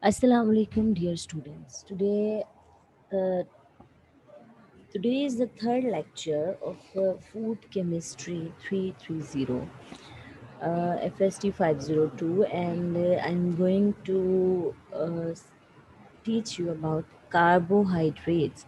Assalamu alaikum, dear students. Uh, today is the third lecture of Food Chemistry 330, FST 502, and I'm going to teach you about carbohydrates.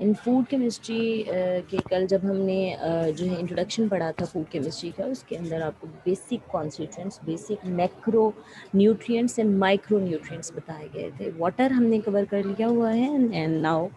In food chemistry के कल जब हमने जो है introduction पढ़ा था food chemistry का, उसके अंदर आपको basic constituents, basic macro nutrients and micro nutrients बताए गए थे. वाटर हमने कवर कर लिया हुआ है, and now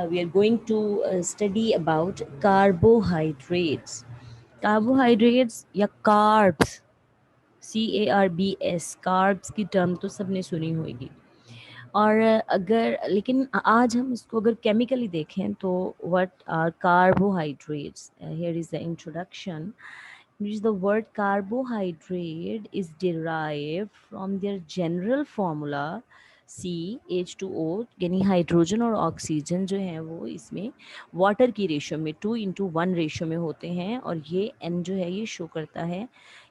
we are going to study about carbohydrates. Carbohydrates या कार्ब्स, CARBS, कार्ब्स की टर्म तो सबने सुनी होगी. और अगर लेकिन आज हम इसको अगर केमिकली देखें तो what are carbohydrates. Here is the introduction. The word carbohydrate is derived from their general formula CH2O, यानी हाइड्रोजन और ऑक्सीजन जो है वो इसमें वाटर की रेशियो में 2:1 रेशियो में होते हैं. और ये N जो है ये शो करता है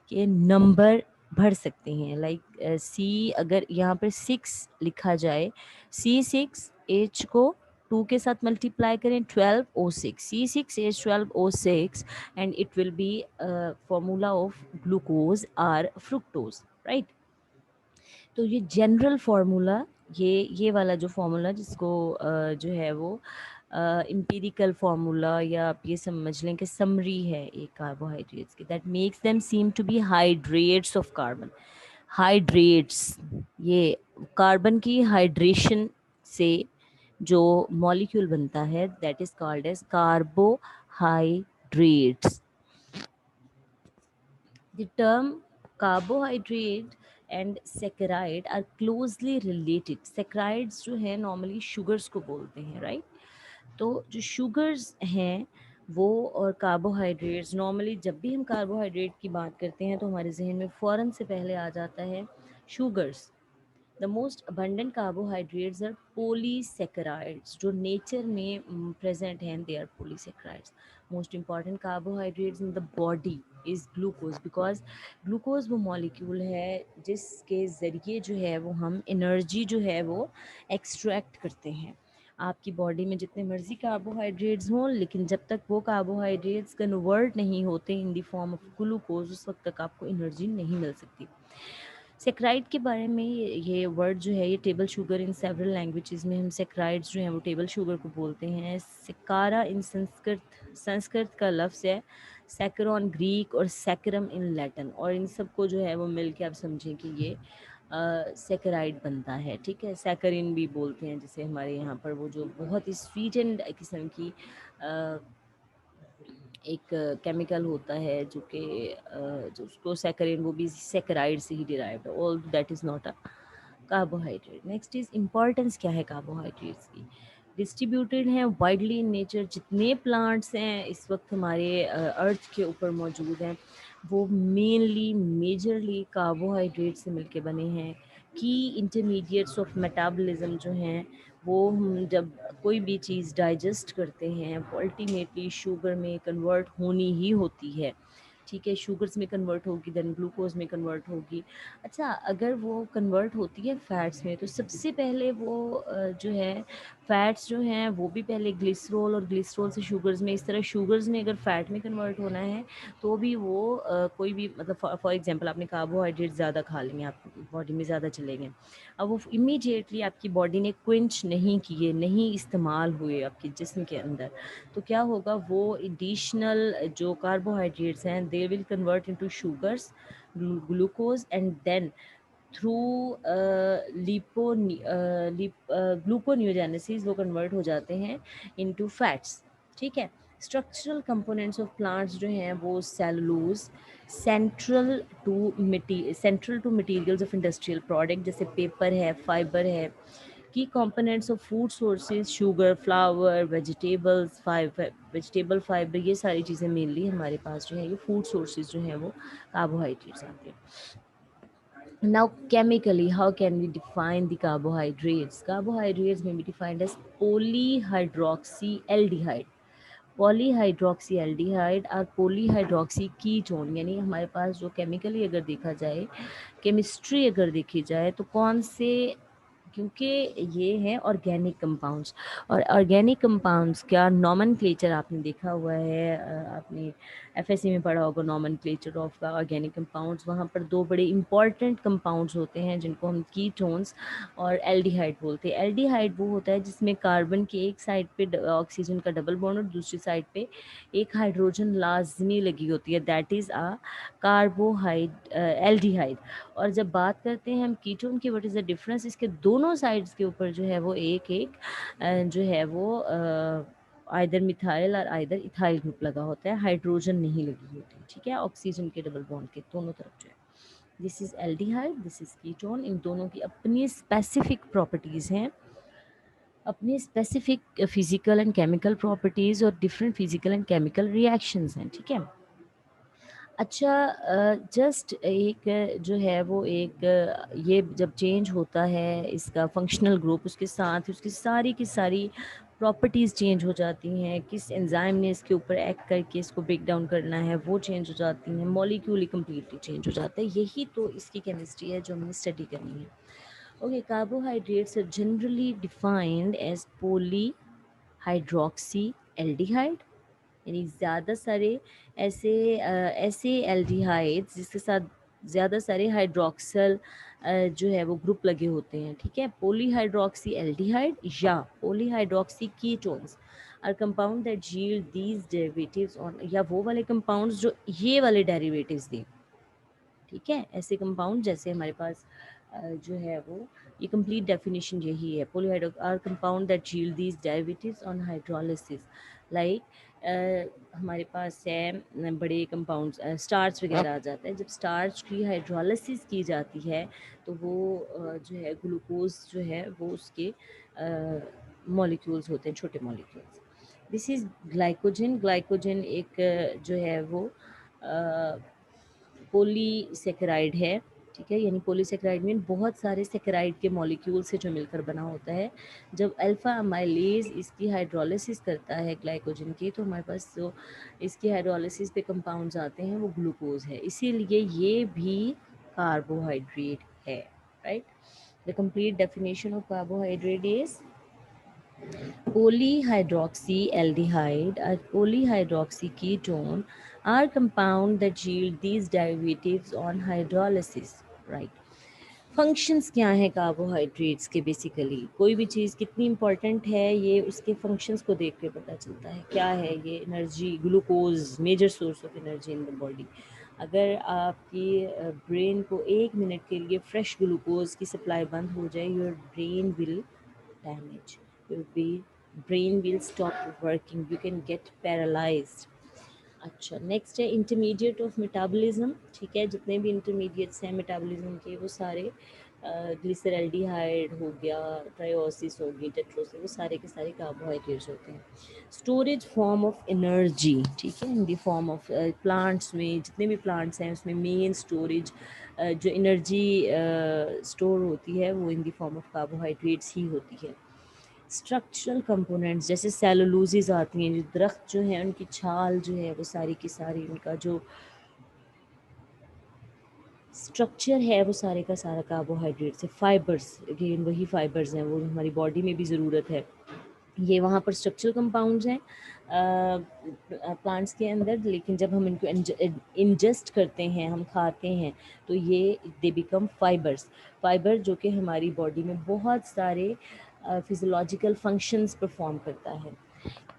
कि नंबर भर सकते हैं. लाइक सी अगर यहाँ पर 6 लिखा जाए, C6H को 2 के साथ मल्टीप्लाई करें, 12O6, C6H12O6, and it will be a formula of glucose or fructose, right? तो ये जनरल फार्मूला, ये वाला जो फार्मूला जिसको जो है वो इम्पीरिकल फार्मूला, या आप ये समझ लें कि समरी है एक कार्बोहाइड्रेट्स की, that makes them seem to be hydrates of carbon. Hydrates, ये कार्बन की हाइड्रेशन से जो मॉलिक्यूल बनता है, that is called as carbohydrates. The term carbohydrate and saccharide are closely related. Saccharides जो है नॉर्मली शुगर्स को बोलते हैं, राइट? तो जो शुगर्स हैं वो और कार्बोहाइड्रेट्स, नॉर्मली जब भी हम कार्बोहाइड्रेट की बात करते हैं तो हमारे जहन में फ़ौरन से पहले आ जाता है sugars. The most abundant carbohydrates are polysaccharides, जो नेचर में प्रेजेंट हैं, they are polysaccharides. Most important carbohydrates in the body is glucose, because glucose वो मॉलिक्यूल है जिसके ज़रिए जो है वो हम एनर्जी जो है वो एक्सट्रैक्ट करते हैं. आपकी बॉडी में जितने मर्जी कार्बोहाइड्रेट्स हों, लेकिन जब तक वो कार्बोहाइड्रेट्स कन्वर्ट नहीं होते इन द फॉर्म ऑफ ग्लूकोज, उस वक्त तक आपको एनर्जी नहीं मिल सकती. सेक्राइड के बारे में ये वर्ड जो है, ये table sugar in several languages में हम सेक्राइड्स जो हैं वो टेबल शुगर को बोलते हैं. सिकारा इन संस्कृत का लफ्ज़ है, सैकरॉन ग्रीक, और सैकरम इन लैटिन, और इन सब को जो है वो मिल के आप समझें कि ये सेक्राइड बनता है. ठीक है, सैकरिन भी बोलते हैं जिसे हमारे यहाँ पर, वो जो बहुत ही स्वीट एंड किस्म की एक केमिकल होता है जो कि जो उसको सैकरिन, वो भी सैकराइड से ही डिराइव्ड है, all that is not a carbohydrate. Next is importance क्या है कार्बोहाइड्रेट्स की. डिस्ट्रीब्यूटेड हैं वाइडली इन नेचर. जितने प्लांट्स हैं इस वक्त हमारे अर्थ के ऊपर मौजूद हैं वो मेनली मेजरली कार्बोहाइड्रेट से मिलके बने हैं. की इंटरमीडिएट्स ऑफ मेटाबॉलिज्म जो हैं वो हम जब कोई भी चीज़ डाइजेस्ट करते हैं वो अल्टीमेटली शुगर में कन्वर्ट होनी ही होती है. ठीक है, शुगर्स में कन्वर्ट होगी, देन ग्लूकोज में कन्वर्ट होगी. अच्छा, अगर वो कन्वर्ट होती है फैट्स में तो सबसे पहले वो जो है फैट्स जो हैं वो भी पहले ग्लिसरॉल, और ग्लिसरॉल से शुगर्स में, इस तरह शुगर्स ने अगर फैट में कन्वर्ट होना है तो भी वो कोई भी, मतलब फॉर एग्जांपल आपने कार्बोहाइड्रेट ज़्यादा खा लेंगे, आप बॉडी में ज़्यादा चले गए, अब वो इमीडिएटली आपकी बॉडी ने क्विंच नहीं किए, नहीं इस्तेमाल हुए आपके जिस्म के अंदर, तो क्या होगा, वो एडिशनल जो कार्बोहाइड्रेट्स हैं they will convert into sugars, glucose, and then through gluconeogenesis वो कन्वर्ट हो जाते हैं इनटू फैट्स. ठीक है. स्ट्रक्चरल कंपोनेंट्स ऑफ प्लांट्स जो हैं वो cellulose, central to materials of industrial product, जैसे पेपर है, फाइबर है. Key components of food sources, sugar, flour, vegetable fibre, ये सारी चीज़ें मेनली हमारे पास जो है ये फूड सोर्सेज जो हैं वो कार्बोहाइड्रेट्स आते हैं. Now, chemically, how can we define the carbohydrates? Carbohydrates may be defined as polyhydroxyaldehyde. पॉलीहाइड्रोक्सीएल्डिहाइड और पॉलीहाइड्रोक्सी कीटोन, यानी हमारे पास जो केमिकली अगर देखा जाए, केमिस्ट्री अगर देखी जाए, तो कौन से क्योंकि ये हैं ऑर्गेनिक कंपाउंड्स। और ऑर्गेनिक कंपाउंड्स का नॉमेनक्लेचर आपने देखा हुआ है, आपने एफएससी में पढ़ा होगा nomenclature of the organic compounds. वहाँ पर दो बड़े इंपॉर्टेंट कंपाउंड्स होते हैं जिनको हम कीटोन्स और एल्डिहाइड बोलते हैं। एल्डिहाइड वो होता है जिसमें कार्बन के एक साइड पे ऑक्सीजन का डबल बॉन्ड और दूसरी साइड पे एक हाइड्रोजन लाजमी लगी होती है, दैट इज़ अ कार्बोहाइड एल्डिहाइड। और जब बात करते हैं हम कीटोन की, व्हाट इज़ द डिफरेंस, इसके दोनों साइड्स के ऊपर जो है वो एक एक जो है वो आइदर मिथाइल और आइदर इथाइल ग्रुप लगा होता है, हाइड्रोजन नहीं लगी होती, ठीक है, ऑक्सीजन के डबल बॉन्ड के दोनों तरफ जो है। This is aldehyde, this is ketone. इन दोनों की अपनी स्पेसिफिक प्रॉपर्टीज़ हैं, अपनी specific physical and chemical properties और different physical and chemical reactions हैं, ठीक है। अच्छा, जस्ट एक जो है वो एक ये जब चेंज होता है इसका फंक्शनल ग्रुप, उसके साथ उसकी सारी की सारी प्रॉपर्टीज़ चेंज हो जाती हैं। किस एंजाइम ने इसके ऊपर एक्ट करके इसको ब्रेक डाउन करना है वो चेंज हो जाती हैं, मॉलिक्यूल ही कम्प्लीटली चेंज हो जाता है। यही तो इसकी केमिस्ट्री है जो हमें स्टडी करनी है। Okay, carbohydrates are generally defined as poly hydroxy aldehyde, यानी ज़्यादा सारे ऐसे एल्डिहाइड्स जिसके साथ ज़्यादा सारे हाइड्रोक्सल जो है वो ग्रुप लगे होते हैं, ठीक है। पॉलीहाइड्रोक्सी एल्डिहाइड या polyhydroxy ketones are compound that yield these derivatives on, या वो वाले कंपाउंड्स जो ये वाले डेरिवेटिव्स दें, ठीक है। ऐसे कंपाउंड जैसे हमारे पास जो है वो, ये कंप्लीट डेफिनेशन यही है, polyhydro or compound that yield these derivatives on hydrolysis. Like हमारे पास है बड़े कंपाउंड्स, स्टार्च वगैरह आ जाता है। जब स्टार्च की हाइड्रोलिसिस की जाती है तो वो जो है ग्लूकोज जो है वो उसके मॉलिक्यूल्स होते हैं, छोटे molecules. This is glycogen. Glycogen एक जो है वो पॉलीसेकेराइड है, ठीक है। यानी पॉलीसेकेराइड मीन बहुत सारे सेकेराइड के मॉलिक्यूल से जो मिलकर बना होता है। जब अल्फ़ा अमाइलेज इसकी हाइड्रोलिसिस करता है ग्लाइकोजन की, तो हमारे पास जो इसकी हाइड्रोलिसिस पे कंपाउंड्स आते हैं वो ग्लूकोज है, इसीलिए ये भी कार्बोहाइड्रेट है, right. The complete definition of carbohydrate is polyhydroxyaldehyde or polyhydroxyketone are compound that yield these derivatives on hydrolysis, right. Functions क्या हैं कार्बोहाइड्रेट्स के? बेसिकली कोई भी चीज़ कितनी इम्पोर्टेंट है ये उसके फंक्शंस को देख के पता चलता है। क्या है ये? Energy, glucose major source of energy in the body. अगर आपकी ब्रेन को एक मिनट के लिए फ्रेश ग्लूकोज की सप्लाई बंद हो जाए, your brain will damage, your brain will stop working, you can get paralyzed। अच्छा, नेक्स्ट है इंटरमीडिएट ऑफ मेटाबॉलिज्म, ठीक है। जितने भी इंटरमीडिएट्स हैं मेटाबॉलिज्म के वो सारे ग्लिसरल्डिहाइड हो गया, ट्रायोसिस हो गई, टेट्रोसिस, वो सारे के सारे कार्बोहाइड्रेट्स होते हैं। स्टोरेज फॉर्म ऑफ एनर्जी, ठीक है, in the form of plants में, जितने भी प्लांट्स हैं उसमें मेन स्टोरेज जो एनर्जी स्टोर होती है वो in the form of carbohydrates ही होती है। स्ट्रक्चरल कंपोनेंट्स जैसे सेलुलोजेस आती हैं, जो दरख्त जो है उनकी छाल जो है वो सारी की सारी, उनका जो स्ट्रक्चर है वो सारे का सारा कार्बोहाइड्रेट से। फाइबर्स, अगेन वही फाइबर्स हैं, वो हमारी बॉडी में भी ज़रूरत है। ये वहाँ पर स्ट्रक्चरल कंपाउंड्स हैं प्लांट्स के अंदर, लेकिन जब हम इनको इंजेस्ट करते हैं, हम खाते हैं, तो ये दे बिकम फाइबर्स। फाइबर जो कि हमारी बॉडी में बहुत सारे फिजियोलॉजिकल फंक्शंस परफॉर्म करता है।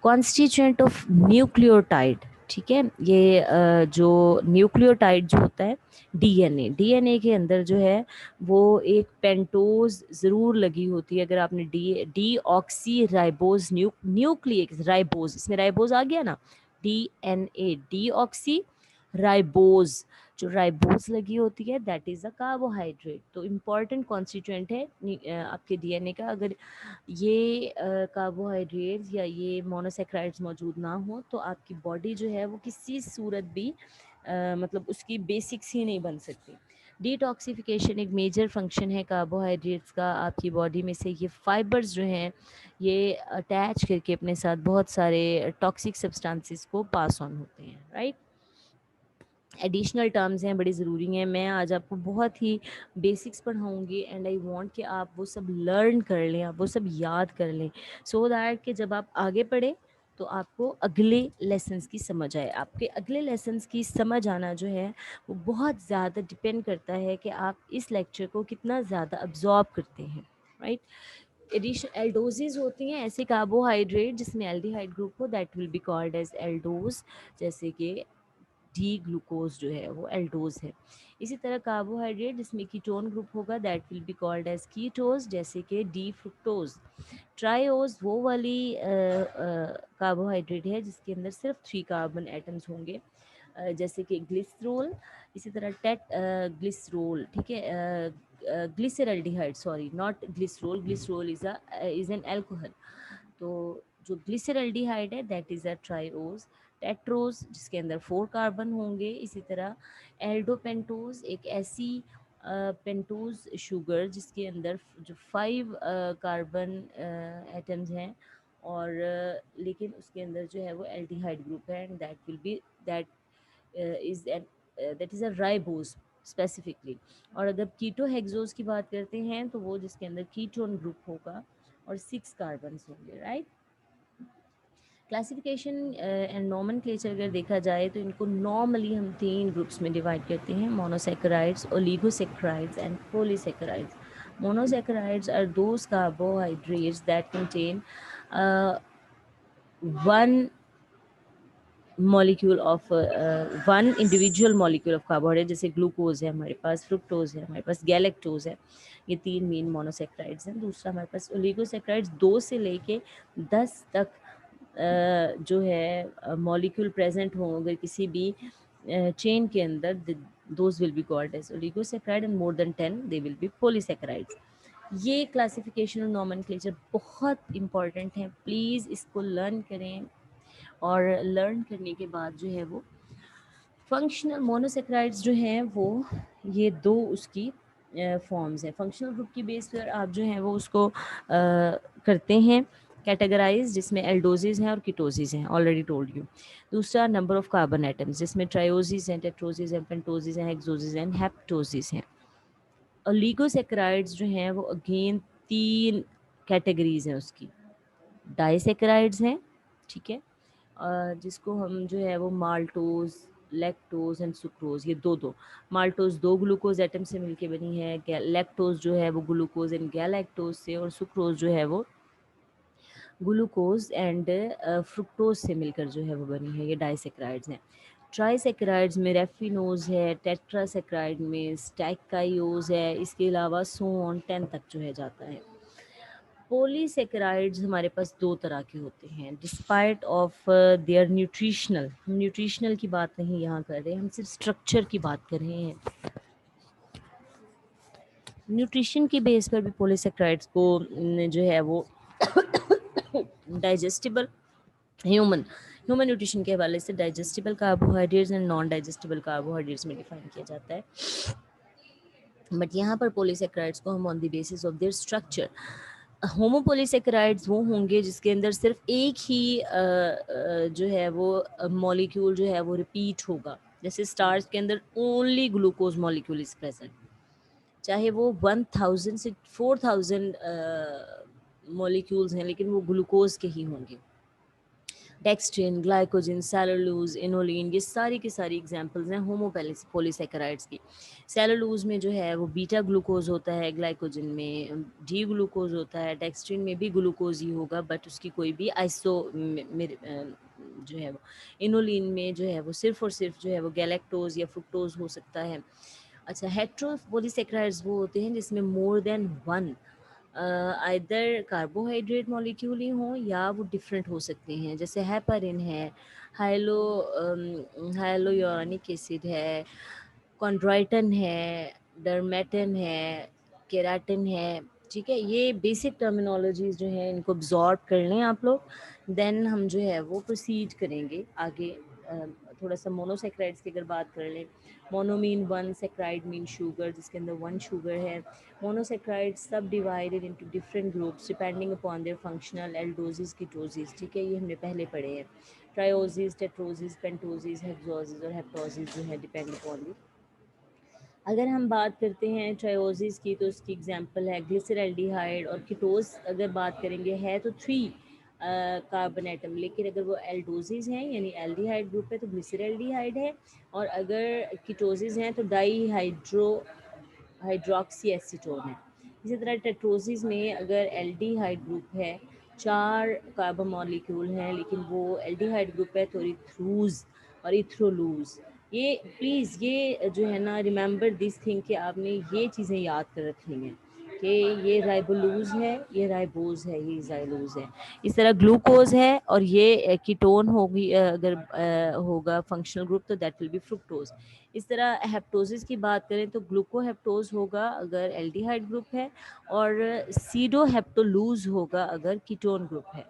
कॉन्स्टिट्यूएंट ऑफ न्यूक्लियोटाइड, ठीक है। ये जो न्यूक्लियोटाइड जो होता है, डीएनए, डीएनए के अंदर जो है वो एक पेंटोज ज़रूर लगी होती है। अगर आपने D oxy ribose nucleic ribose, इसमें राइबोज आ गया ना, डीएनए डी ऑक्सी राइबोज, जो राइबोज लगी होती है दैट इज़ अ कार्बोहाइड्रेट। तो इम्पॉर्टेंट कॉन्स्टिट्यूएंट है आपके डीएनए का। अगर ये कार्बोहाइड्रेट्स या ये मोनोसेक्राइड्स मौजूद ना हो तो आपकी बॉडी जो है वो किसी सूरत भी मतलब उसकी बेसिक्स ही नहीं बन सकती। डिटॉक्सिफिकेशन एक मेजर फंक्शन है कार्बोहाइड्रेट्स का आपकी बॉडी में से। ये फाइबर्स जो हैं ये अटैच करके अपने साथ बहुत सारे टॉक्सिक सब्सटेंसेस को पास ऑन होते हैं, राइट। एडिशनल टर्म्स हैं, बड़ी ज़रूरी हैं। मैं आज आपको बहुत ही बेसिक्स पढ़ाऊँगी एंड आई वांट कि आप वो सब लर्न कर लें, आप वो सब याद कर लें, सो दैट कि जब आप आगे पढ़ें तो आपको अगले लेसन्स की समझ आए। आपके अगले लेसन्स की समझ आना जो है वो बहुत ज़्यादा डिपेंड करता है कि आप इस लेक्चर को कितना ज़्यादा अब्जॉर्ब करते हैं, राइट। एडिशन एल्डोजेज होती हैं ऐसे कार्बोहाइड्रेट जिसमें एल्डिहाइड ग्रुप हो, that will be called as aldose, जैसे कि डी ग्लूकोज जो है वो एल्डोज है। इसी तरह कार्बोहाइड्रेट जिसमें कीटोन ग्रुप होगा, that will be called as ketose, जैसे कि डी फ्रुक्टोज। ट्राइओज वो वाली कार्बोहाइड्रेट है जिसके अंदर सिर्फ 3 कार्बन एटम्स होंगे, जैसे कि ग्लिसरोल। इसी तरह ग्लिसरोल, ठीक है, glyceraldehyde, sorry not glycerol, glycerol is an alcohol. तो जो ग्लिसरल्डिहाइड है that is a triose. Tetrose जिसके अंदर 4 कार्बन होंगे। इसी तरह एल्डोपेंटोज एक ऐसी पेंटोज शुगर जिसके अंदर जो 5 कार्बन एटम्स हैं, और लेकिन उसके अंदर जो है वो एल्डिहाइड ग्रुप है, and that will B that is an that is a ribose specifically. और अगर कीटो हेक्सोज की बात करते हैं तो वो जिसके अंदर कीटोन ग्रुप होगा और 6 कार्बन होंगे, राइट। क्लासिफिकेशन एंड नॉमेनक्लेचर अगर देखा जाए तो इनको नॉर्मली हम 3 ग्रुप्स में डिवाइड करते हैं: monosaccharides, oligosaccharides and polysaccharides. Monosaccharides are those carbohydrates that contain one molecule of one individual molecule of carbohydrate, जैसे ग्लूकोज है हमारे पास, फ्रुक्टोज है हमारे पास, गैलेक्टोज है। ये 3 मेन मोनोसेक्राइड्स हैं। दूसरा हमारे पास ओलिगोसेक्राइड्स 2 से लेके 10 तक जो है मॉलिक्यूल प्रेजेंट हों अगर किसी भी चेन के अंदर, those will be called as oligosaccharide, and more than 10 they will be polysaccharides. ये क्लासिफिकेशन और नॉमेनक्लेचर बहुत इंपॉर्टेंट है, प्लीज़ इसको लर्न करें। और लर्न करने के बाद जो है वो फंक्शनल मोनोसेक्राइड्स जो हैं वो, ये 2 उसकी फॉर्म्स हैं। फंक्शनल ग्रुप की बेस पर आप जो है वो उसको करते हैं कैटेगराइज, जिसमें एल्डोजेज हैं और कीटोजेज हैं, ऑलरेडी टोल्ड यू। दूसरा नंबर ऑफ कार्बन एटम्स, जिसमें ट्रायोजेज हैं, टेट्रोजेज हैं, पेंटोजेज हैं, हेक्सोजेज हैं, हेप्टोजेज हैं। ओलिगोसेक्राइड्स जो हैं वो अगेन 3 कैटेगरीज हैं उसकी। डाइसेक्राइड्स हैं, ठीक है, जिसको हम जो है वो माल्टोज, लैक्टोज एंड सुक्रोज, ये दो माल्टोज 2 ग्लूकोज एटम से मिलके बनी है, लैक्टोज जो है वो ग्लूकोज एंड गैलेक्टोज से, और सुक्रोज जो है वो ग्लूकोज एंड फ्रुक्टोज से मिलकर जो है वो बनी है। ये डाइसेक्राइड्स हैं। ट्राइसेक्राइड्स में रेफिनोज है, टेट्रासेक्राइड में स्टैकाइयोज है, इसके अलावा सो ऑन 10 तक जो है जाता है। पॉलीसेकेराइड्स हमारे पास 2 तरह के होते हैं, डिस्पाइट ऑफ देयर न्यूट्रिशनल, हम न्यूट्रिशनल की बात नहीं यहाँ कर रहे, हम सिर्फ स्ट्रक्चर की बात कर रहे हैं। न्यूट्रिशन की बेस पर भी पॉलीसेकेराइड्स को जो है वो डाइजेस्टिबल, ह्यूमन ह्यूमन न्यूट्रिशन के हवाले से digestible carbohydrates and non digestible carbohydrates में डिफाइन किया जाता है। बट यहाँ पर पॉलीसेकेराइड्स को हम on the basis of their structure, homopolysaccharides वो होंगे जिसके अंदर सिर्फ एक ही जो है वो मॉलिक्यूल जो है वो रिपीट होगा, जैसे स्टार्च के अंदर only glucose molecule is present, चाहे वो 1000 से 4000 मॉलिक्यूल्स हैं लेकिन वो ग्लूकोज के ही होंगे। डेक्स्ट्रिन, ग्लाइकोजन, सेलुलोज, इनोलिन, ये सारी की सारी एग्जांपल्स हैं होमोपोलीसेकेराइड्स की। सेलुलोज में जो है वो बीटा ग्लूकोज होता है, ग्लाइकोजन में डी ग्लूकोज होता है, डेक्स्ट्रिन में भी ग्लूकोज ही होगा बट उसकी कोई भी आइसो जो है वो, इनोलिन में जो है वो सिर्फ और सिर्फ जो है वो गैलेक्टोज या फ्रुक्टोज हो सकता है। अच्छा, हेट्रोपोलीसेकेराइड्स वो होते हैं जिसमें more than one either carbohydrate molecule ही हों या वो डिफरेंट हो सकते हैं, जैसे हेपारिन है, हाइलो हाइलोयूरानिक एसिड है, कॉन्ड्राइटन है, डरमेटन है, केराटिन है। ठीक है, ये बेसिक टर्मिनोलॉजीज जो है इनको अब्जॉर्ब कर लें आप लोग, देन हम जो है वो प्रोसीड करेंगे आगे। थोड़ा सा मोनोसेक्राइड्स की अगर बात कर लें, mono mean 1, saccharide mean sugar जिसके अंदर 1 शुगर है। मोनोसेक्राइड्स सब divided into different groups depending upon their functional aldoses ketoses, ठीक है, ये हमने पहले पढ़े हैं। ट्रायोसिस, टेट्रोसिस, पेंटोसिस, हेक्सोसिस और हेप्टोसिस जो है डिपेंड अपॉन। अगर हम बात करते हैं ट्रायोसिस की, तो उसकी एग्जांपल है ग्लिसरल्डिहाइड। और कीटोस अगर बात करेंगे है तो थ्री कार्बन एटम, लेकिन अगर वो एल्डोसिस हैं यानी एल्डिहाइड ग्रुप है तो ग्लिसरल्डिहाइड है। और अगर कीटोसिस हैं तो डाई हाइड्रोक्सी एसीटोन है। इसी तरह टेट्रोसिस में अगर एल्डिहाइड ग्रुप है, चार कार्बन मॉलिक्यूल हैं, लेकिन वो एल्डिहाइड ग्रुप है तो इथ्रूज और इथ्रोलूज। ये प्लीज़ ये जो है ना, रिमेंबर दिस थिंग कि आपने ये चीज़ें याद कर रखनी हैं कि ये राइबोलूज है, ये राइबोज है, ये जाइलोज है। इस तरह ग्लूकोज है और ये कीटोन होगी, अगर होगा फंक्शनल ग्रुप तो दैट विल बी फ्रुक्टोज। इस तरह हेप्टोसिस की बात करें तो ग्लूकोहेप्टोज होगा अगर एल्डिहाइड ग्रुप है, और सीडोहेप्टोलूज होगा अगर कीटोन ग्रुप है।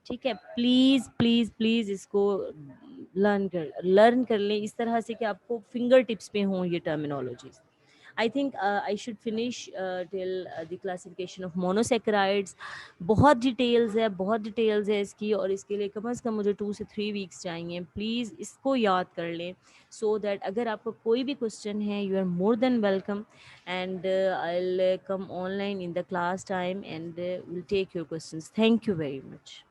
ठीक है, प्लीज़ प्लीज़ प्लीज़ इसको लर्न कर लें इस तरह से कि आपको फिंगर टिप्स पे हों ये terminologies. I think I should finish till the classification of monosaccharides. बहुत डिटेल्स है इसकी, और इसके लिए कम से कम मुझे 2 से 3 वीक्स चाहिए। प्लीज़ इसको याद कर लें सो दैट अगर आपका कोई भी क्वेश्चन है you are more than welcome, and I will come online in the class time and will take your questions. Thank you very much.